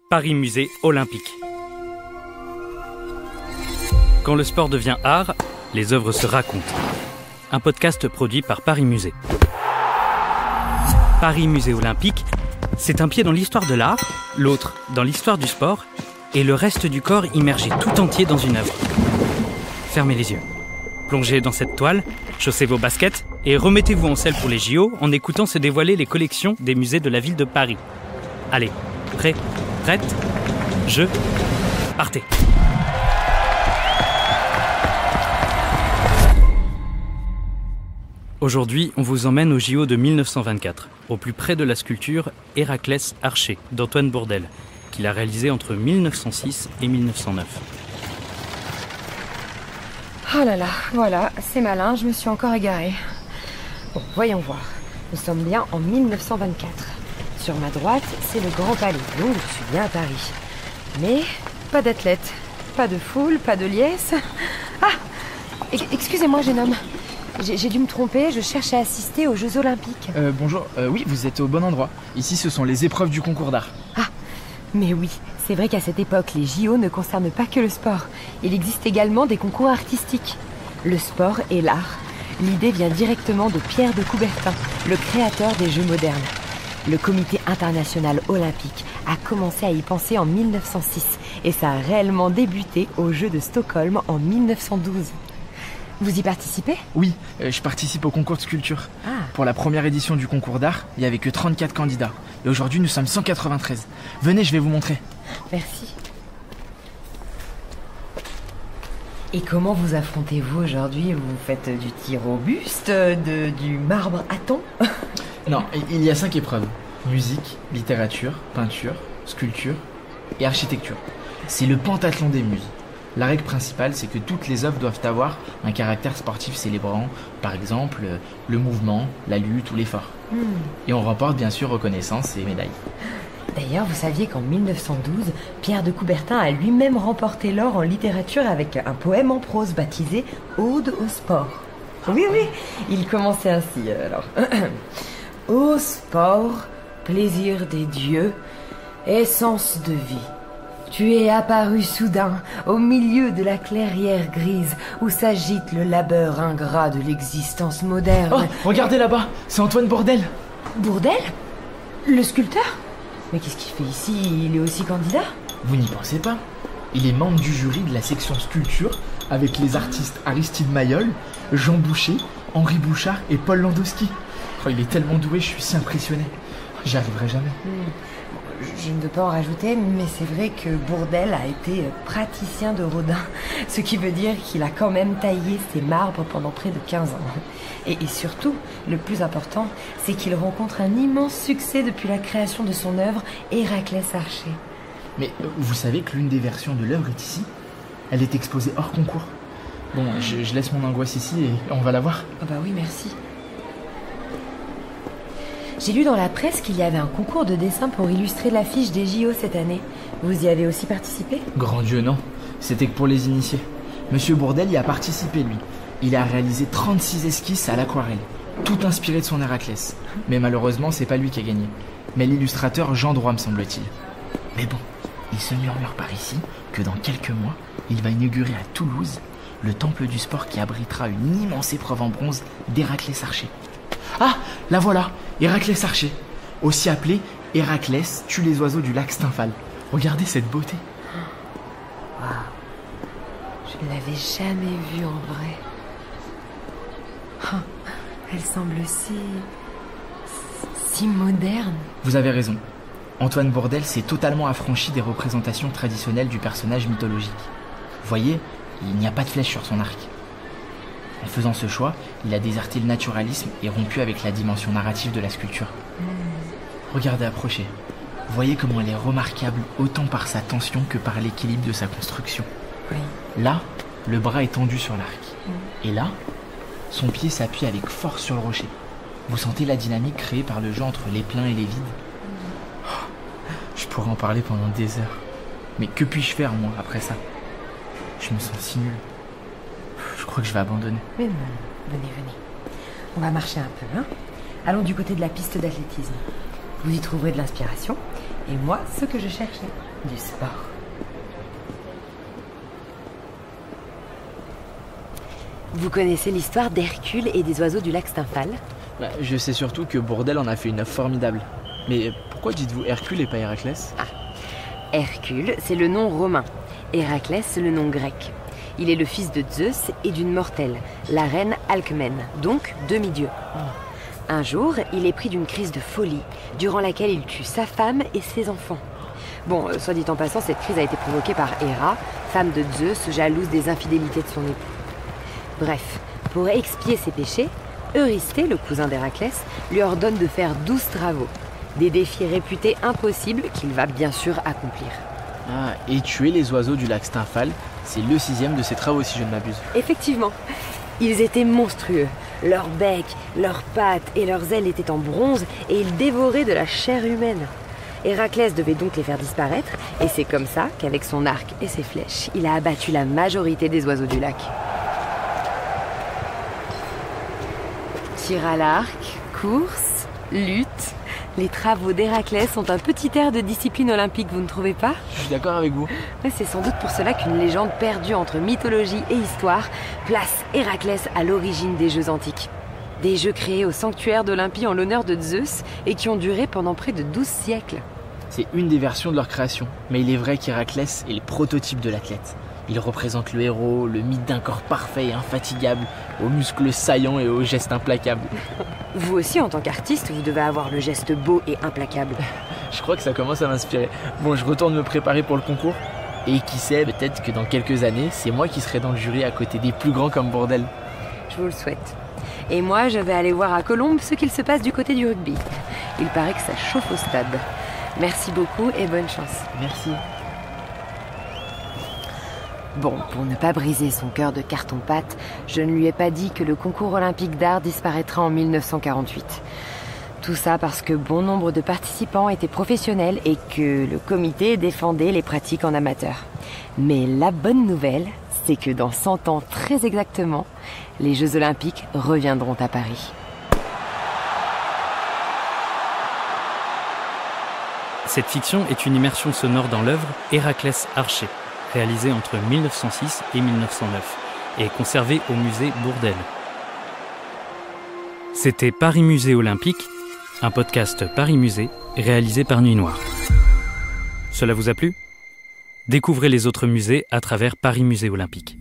Paris Musée Olympique. Quand le sport devient art, les œuvres se racontent. Un podcast produit par Paris Musée. Paris Musée Olympique, c'est un pied dans l'histoire de l'art, l'autre dans l'histoire du sport, et le reste du corps immergé tout entier dans une œuvre. Fermez les yeux. Plongez dans cette toile, chaussez vos baskets et remettez-vous en selle pour les JO en écoutant se dévoiler les collections des musées de la ville de Paris. Allez, prêt, prête, partez. Aujourd'hui, on vous emmène au JO de 1924, au plus près de la sculpture Héraclès Archer d'Antoine Bourdelle, qu'il a réalisé entre 1906 et 1909. Oh là là, voilà, c'est malin, je me suis encore égarée. Bon, voyons voir. Nous sommes bien en 1924. Sur ma droite, c'est le Grand Palais, donc je suis bien à Paris. Mais pas d'athlètes, pas de foule, pas de liesse. Ah, excusez-moi, jeune homme. J'ai dû me tromper, je cherche à assister aux Jeux Olympiques. Bonjour, oui, vous êtes au bon endroit. Ici, ce sont les épreuves du concours d'art. Ah, mais oui, c'est vrai qu'à cette époque, les JO ne concernent pas que le sport. Il existe également des concours artistiques. Le sport et l'art. L'idée vient directement de Pierre de Coubertin, le créateur des Jeux modernes. Le Comité international olympique a commencé à y penser en 1906 et ça a réellement débuté aux Jeux de Stockholm en 1912. Vous y participez ? Oui, je participe au concours de sculpture. Ah. Pour la première édition du concours d'art, il n'y avait que 34 candidats. Et aujourd'hui, nous sommes 193. Venez, je vais vous montrer. Merci. Et comment vous affrontez-vous aujourd'hui ? Vous faites du tir au buste, du marbre à thon ? Non, il y a 5 épreuves. Musique, littérature, peinture, sculpture et architecture. C'est le pentathlon des muses. La règle principale, c'est que toutes les œuvres doivent avoir un caractère sportif célébrant, par exemple, le mouvement, la lutte ou l'effort. Et on remporte bien sûr reconnaissance et médailles. D'ailleurs, vous saviez qu'en 1912, Pierre de Coubertin a lui-même remporté l'or en littérature avec un poème en prose baptisé « Ode au sport ». Oui, il commençait ainsi, alors. Ô sport, plaisir des dieux, essence de vie. Tu es apparu soudain au milieu de la clairière grise où s'agite le labeur ingrat de l'existence moderne. Oh, regardez là-bas, c'est Antoine Bourdelle. Bourdelle ? Le sculpteur ? Mais qu'est-ce qu'il fait ici ? Il est aussi candidat ? Vous n'y pensez pas ? Il est membre du jury de la section sculpture avec les artistes Aristide Maillol, Jean Boucher, Henri Bouchard et Paul Landowski. Oh, il est tellement doué, je suis si impressionné. J'y arriverai jamais. Je ne veux pas en rajouter, mais c'est vrai que Bourdelle a été praticien de Rodin, ce qui veut dire qu'il a quand même taillé ses marbres pendant près de 15 ans. Et surtout, le plus important, c'est qu'il rencontre un immense succès depuis la création de son œuvre Héraclès Archer. Mais vous savez que l'une des versions de l'œuvre est ici ? Elle est exposée hors concours. Bon, je laisse mon angoisse ici et on va la voir. Ah bah oui, merci. J'ai lu dans la presse qu'il y avait un concours de dessin pour illustrer l'affiche des JO cette année. Vous y avez aussi participé ? Grand Dieu, non. C'était que pour les initiés. Monsieur Bourdelle y a participé, lui. Il a réalisé 36 esquisses à l'aquarelle, tout inspiré de son Héraclès. Mais malheureusement, c'est pas lui qui a gagné, mais l'illustrateur Jean Droit, me semble-t-il. Mais bon, il se murmure par ici que dans quelques mois, il va inaugurer à Toulouse le temple du sport qui abritera une immense épreuve en bronze d'Héraclès Archer. Ah, la voilà, Héraclès Archer, aussi appelé Héraclès tue les oiseaux du lac Stymphale. Regardez cette beauté. Wow. Je ne l'avais jamais vue en vrai. Oh, elle semble si moderne. Vous avez raison. Antoine Bourdelle s'est totalement affranchi des représentations traditionnelles du personnage mythologique. Vous voyez, il n'y a pas de flèche sur son arc. En faisant ce choix, il a déserté le naturalisme et rompu avec la dimension narrative de la sculpture. Regardez approcher. Voyez comment elle est remarquable autant par sa tension que par l'équilibre de sa construction. Oui. Là, le bras est tendu sur l'arc. Et là, son pied s'appuie avec force sur le rocher. Vous sentez la dynamique créée par le jeu entre les pleins et les vides ? Je pourrais en parler pendant des heures. Mais que puis-je faire, moi, après ça ? Je me sens si nul. Je crois que je vais abandonner. Mais non, venez. On va marcher un peu, hein ? Allons du côté de la piste d'athlétisme. Vous y trouverez de l'inspiration Et moi, ce que je cherchais, du sport. Vous connaissez l'histoire d'Hercule et des oiseaux du lac Stymphale? Je sais surtout que Bourdelle en a fait une œuvre formidable. Mais pourquoi dites-vous Hercule et pas Héraclès? Hercule, c'est le nom romain. Héraclès, c'est le nom grec. Il est le fils de Zeus et d'une mortelle, la reine Alcmène, donc demi-dieu. Un jour, il est pris d'une crise de folie, durant laquelle il tue sa femme et ses enfants. Bon, soit dit en passant, cette crise a été provoquée par Héra, femme de Zeus, jalouse des infidélités de son époux. Bref, pour expier ses péchés, Eurysthée, le cousin d'Héraclès, lui ordonne de faire 12 travaux. Des défis réputés impossibles qu'il va bien sûr accomplir. Et tuer les oiseaux du lac Stymphale, c'est le 6e de ses travaux si je ne m'abuse. Effectivement, ils étaient monstrueux. Leurs becs, leurs pattes et leurs ailes étaient en bronze et ils dévoraient de la chair humaine. Héraclès devait donc les faire disparaître et c'est comme ça qu'avec son arc et ses flèches, il a abattu la majorité des oiseaux du lac. Tir à l'arc, course, lutte, les travaux d'Héraclès ont un petit air de discipline olympique, vous ne trouvez pas? Je suis d'accord avec vous. C'est sans doute pour cela qu'une légende perdue entre mythologie et histoire place Héraclès à l'origine des Jeux antiques. Des jeux créés au sanctuaire d'Olympie en l'honneur de Zeus et qui ont duré pendant près de 12 siècles. C'est une des versions de leur création, mais il est vrai qu'Héraclès est le prototype de l'athlète. Il représente le héros, le mythe d'un corps parfait et infatigable, aux muscles saillants et aux gestes implacables. Vous aussi, en tant qu'artiste, vous devez avoir le geste beau et implacable. Je crois que ça commence à m'inspirer. Bon, je retourne me préparer pour le concours. Et qui sait, peut-être que dans quelques années, c'est moi qui serai dans le jury à côté des plus grands comme Bourdelle. Je vous le souhaite. Et moi, je vais aller voir à Colombes ce qu'il se passe du côté du rugby. Il paraît que ça chauffe au stade. Merci beaucoup et bonne chance. Merci. Bon, pour ne pas briser son cœur de carton-pâte, je ne lui ai pas dit que le concours olympique d'art disparaîtra en 1948. Tout ça parce que bon nombre de participants étaient professionnels et que le comité défendait les pratiques en amateur. Mais la bonne nouvelle, c'est que dans 100 ans très exactement, les Jeux olympiques reviendront à Paris. Cette fiction est une immersion sonore dans l'œuvre Héraclès Archer, réalisée entre 1906 et 1909, et conservée au musée Bourdelle. C'était Paris Musée Olympique, un podcast Paris Musée réalisé par Nuit Noire. Cela vous a plu ? Découvrez les autres musées à travers Paris Musée Olympique.